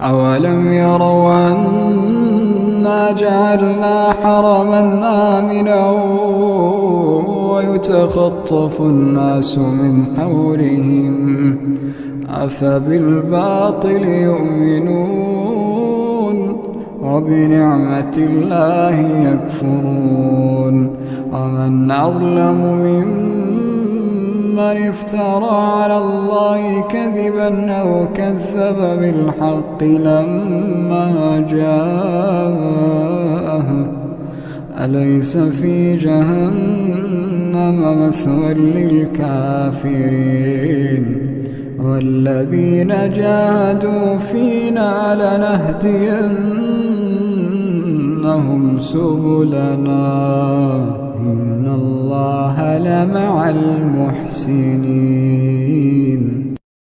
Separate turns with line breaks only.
أولم يروا أنا جعلنا حرما آمنا ويتخطف الناس من حولهم أفبالباطل يؤمنون وبنعمة الله يكفرون ومن أظلم ممن افترى على الله كذبا أو كذب بالحق لما جاءه أليس في جهنم مثوى للكافرين والذين جاهدوا فينا لنهدينهم سبلنا إن الله لمع المحسنين.